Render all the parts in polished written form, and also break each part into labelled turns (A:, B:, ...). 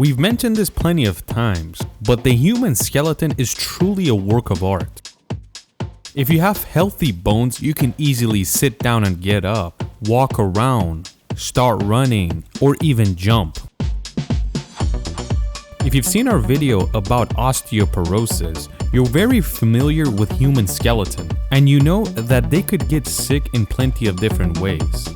A: We've mentioned this plenty of times, but the human skeleton is truly a work of art. If you have healthy bones, you can easily sit down and get up, walk around, start running, or even jump. If you've seen our video about osteoporosis, you're very familiar with human skeleton, and you know that they could get sick in plenty of different ways.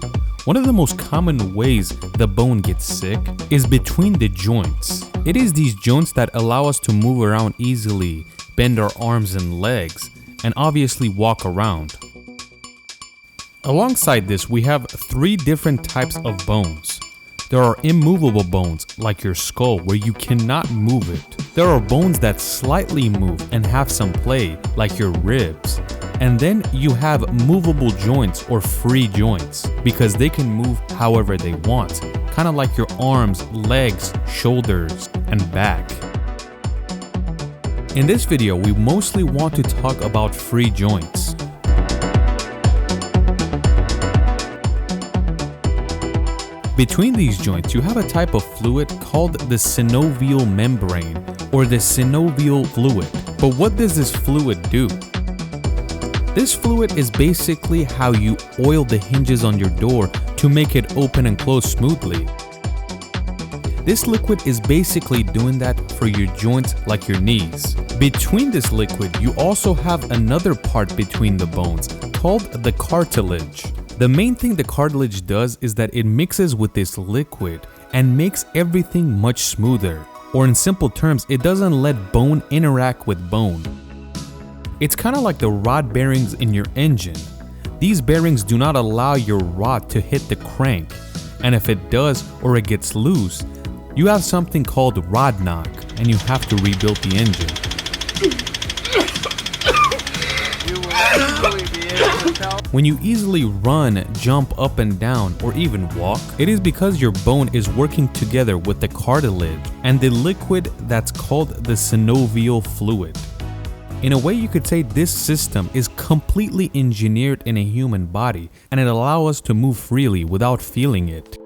A: One of the most common ways the bone gets sick is between the joints. It is these joints that allow us to move around easily, bend our arms and legs, and obviously walk around. Alongside this, we have 3 different types of bones. There are immovable bones, like your skull, where you cannot move it. There are bones that slightly move and have some play, like your ribs. And then you have movable joints or free joints, because they can move however they want, kind of like your arms, legs, shoulders, and back. In this video, we mostly want to talk about free joints. Between these joints, you have a type of fluid called the synovial membrane or the synovial fluid. But what does this fluid do? This fluid is basically how you oil the hinges on your door to make it open and close smoothly. This liquid is basically doing that for your joints like your knees. Between this liquid, you also have another part between the bones called the cartilage. The main thing the cartilage does is that it mixes with this liquid and makes everything much smoother. Or in simple terms, it doesn't let bone interact with bone. It's kind of like the rod bearings in your engine. These bearings do not allow your rod to hit the crank, and if it does or it gets loose, you have something called rod knock, and you have to rebuild the engine. When you easily run, jump up and down, or even walk, it is because your bone is working together with the cartilage and the liquid that's called the synovial fluid. In a way, you could say this system is completely engineered in a human body, and it allows us to move freely without feeling it.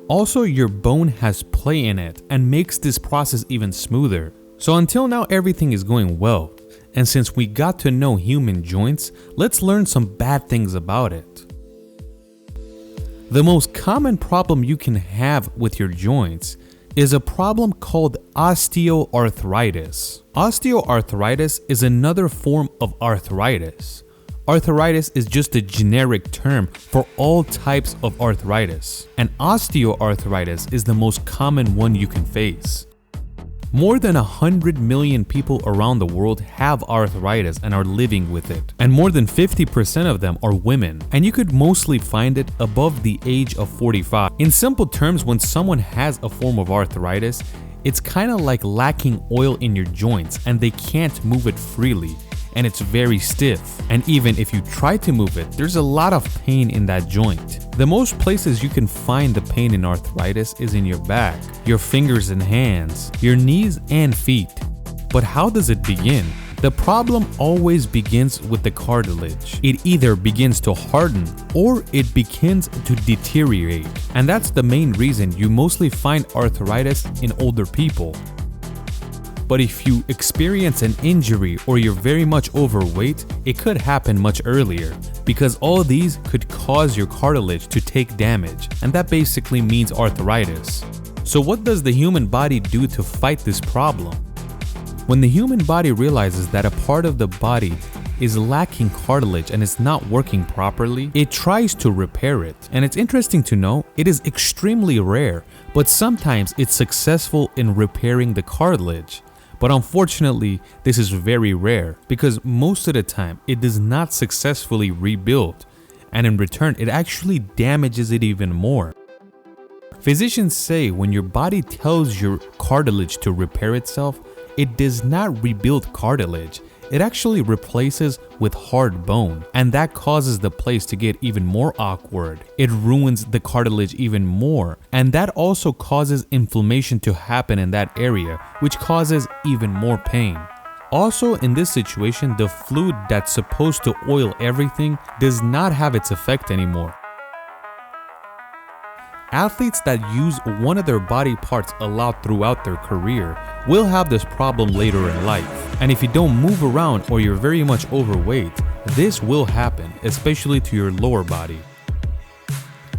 A: Also, your bone has play in it and makes this process even smoother. So until now, everything is going well. And since we got to know human joints, let's learn some bad things about it. The most common problem you can have with your joints is a problem called osteoarthritis. Osteoarthritis is another form of arthritis. Arthritis is just a generic term for all types of arthritis, and osteoarthritis is the most common one you can face. More than 100 million people around the world have arthritis and are living with it, and more than 50% of them are women, and you could mostly find it above the age of 45. In simple terms, when someone has a form of arthritis, it's kind of like lacking oil in your joints and they can't move it freely, and it's very stiff, and even if you try to move it, there's a lot of pain in that joint. The most places you can find the pain in arthritis is in your back, your fingers and hands, your knees and feet. But how does it begin? The problem always begins with the cartilage. It either begins to harden or it begins to deteriorate, and that's the main reason you mostly find arthritis in older people. But if you experience an injury or you're very much overweight, it could happen much earlier, because all these could cause your cartilage to take damage, and that basically means arthritis. So what does the human body do to fight this problem? When the human body realizes that a part of the body is lacking cartilage and is not working properly, it tries to repair it. And it's interesting to know, it is extremely rare, but sometimes it's successful in repairing the cartilage. But unfortunately, this is very rare because most of the time it does not successfully rebuild, and in return it actually damages it even more. Physicians say when your body tells your cartilage to repair itself, it does not rebuild cartilage. It actually replaces with hard bone, and that causes the place to get even more awkward. It ruins the cartilage even more, and that also causes inflammation to happen in that area, which causes even more pain. Also, in this situation, the fluid that's supposed to oil everything does not have its effect anymore. Athletes that use one of their body parts a lot throughout their career will have this problem later in life. And if you don't move around or you're very much overweight, this will happen, especially to your lower body.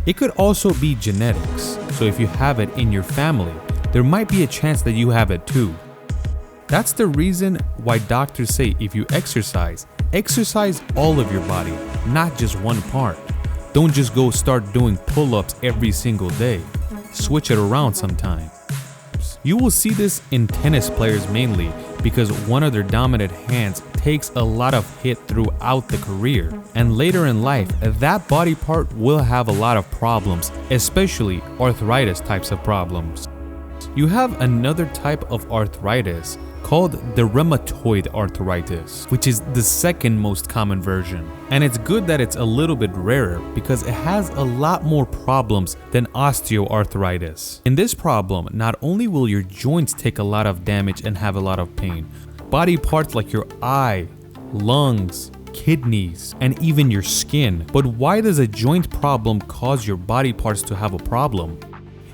A: It could also be genetics, so if you have it in your family, there might be a chance that you have it too. That's the reason why doctors say if you exercise all of your body, not just one part. Don't just go start doing pull-ups every single day. Switch it around sometimes. You will see this in tennis players mainly because one of their dominant hands takes a lot of hit throughout the career. And later in life, that body part will have a lot of problems, especially arthritis types of problems. You have another type of arthritis called the rheumatoid arthritis, which is the second most common version. And it's good that it's a little bit rarer because it has a lot more problems than osteoarthritis. In this problem, not only will your joints take a lot of damage and have a lot of pain, body parts like your eye, lungs, kidneys, and even your skin. But why does a joint problem cause your body parts to have a problem?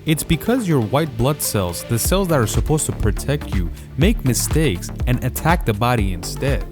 A: It's because your white blood cells, the cells that are supposed to protect you, make mistakes and attack the body instead.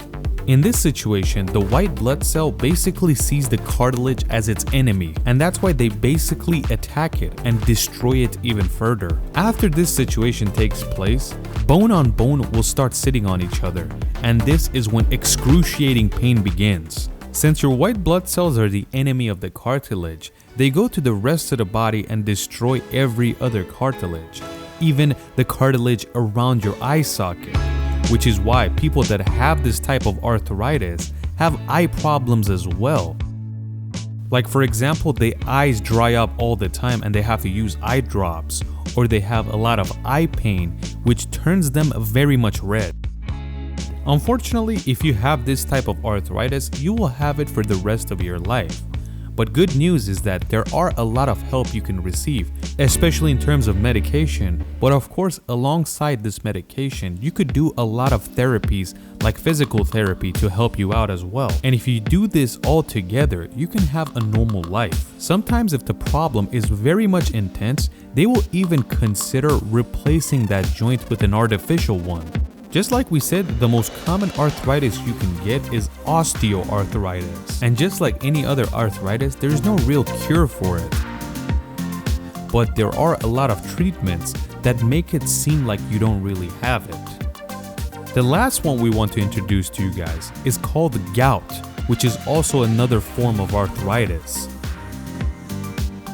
A: In this situation, the white blood cell basically sees the cartilage as its enemy, and that's why they basically attack it and destroy it even further. After this situation takes place, bone on bone will start sitting on each other, and this is when excruciating pain begins. Since your white blood cells are the enemy of the cartilage, they go to the rest of the body and destroy every other cartilage, even the cartilage around your eye socket, which is why people that have this type of arthritis have eye problems as well. Like for example, their eyes dry up all the time and they have to use eye drops, or they have a lot of eye pain, which turns them very much red. Unfortunately, if you have this type of arthritis, you will have it for the rest of your life. But good news is that there are a lot of help you can receive, especially in terms of medication. But of course, alongside this medication, you could do a lot of therapies like physical therapy to help you out as well. And if you do this all together, you can have a normal life. Sometimes if the problem is very much intense, they will even consider replacing that joint with an artificial one. Just like we said, the most common arthritis you can get is osteoarthritis. And just like any other arthritis, there's no real cure for it. But there are a lot of treatments that make it seem like you don't really have it. The last one we want to introduce to you guys is called gout, which is also another form of arthritis.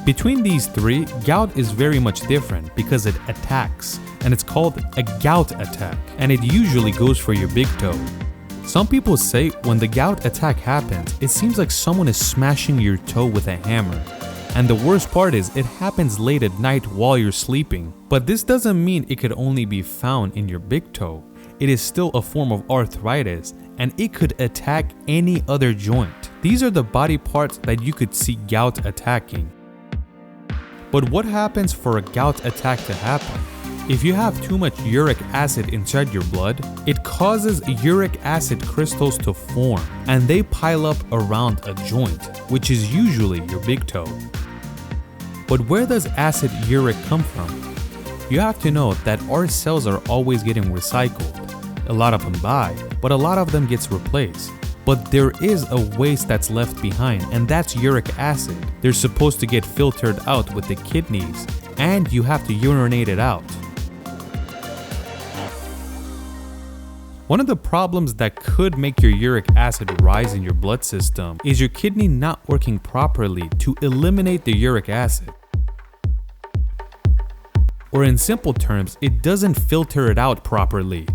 A: Between these three, gout is very much different because it attacks, and it's called a gout attack, and it usually goes for your big toe. Some people say when the gout attack happens, it seems like someone is smashing your toe with a hammer. And the worst part is it happens late at night while you're sleeping. But this doesn't mean it could only be found in your big toe. It is still a form of arthritis, and it could attack any other joint. These are the body parts that you could see gout attacking. But what happens for a gout attack to happen? If you have too much uric acid inside your blood, it causes uric acid crystals to form, and they pile up around a joint, which is usually your big toe. But where does acid uric come from? You have to know that our cells are always getting recycled. A lot of them die, but a lot of them gets replaced. But there is a waste that's left behind, and that's uric acid. They're supposed to get filtered out with the kidneys, and you have to urinate it out. One of the problems that could make your uric acid rise in your blood system is your kidney not working properly to eliminate the uric acid. Or in simple terms, it doesn't filter it out properly.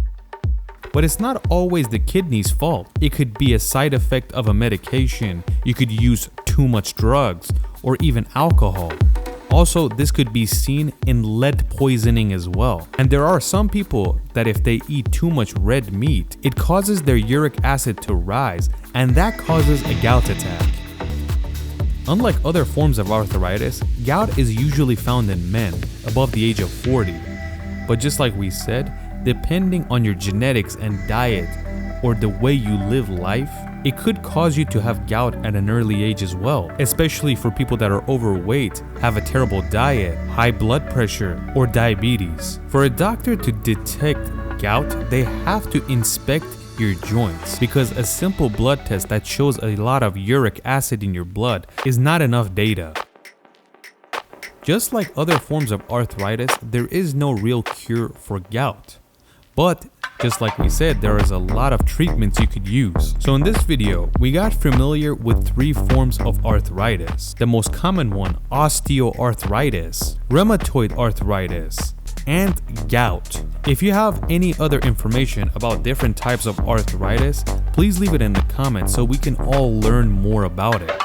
A: But it's not always the kidney's fault. It could be a side effect of a medication, you could use too much drugs, or even alcohol. Also, this could be seen in lead poisoning as well. And there are some people that if they eat too much red meat, it causes their uric acid to rise, and that causes a gout attack. Unlike other forms of arthritis, gout is usually found in men above the age of 40. But just like we said, depending on your genetics and diet or the way you live life, it could cause you to have gout at an early age as well, especially for people that are overweight, have a terrible diet, high blood pressure, or diabetes. For a doctor to detect gout, they have to inspect your joints, because a simple blood test that shows a lot of uric acid in your blood is not enough data. Just like other forms of arthritis, there is no real cure for gout. But just like we said, there is a lot of treatments you could use. So in this video, we got familiar with 3 forms of arthritis. The most common one, osteoarthritis, rheumatoid arthritis, and gout. If you have any other information about different types of arthritis, please leave it in the comments so we can all learn more about it.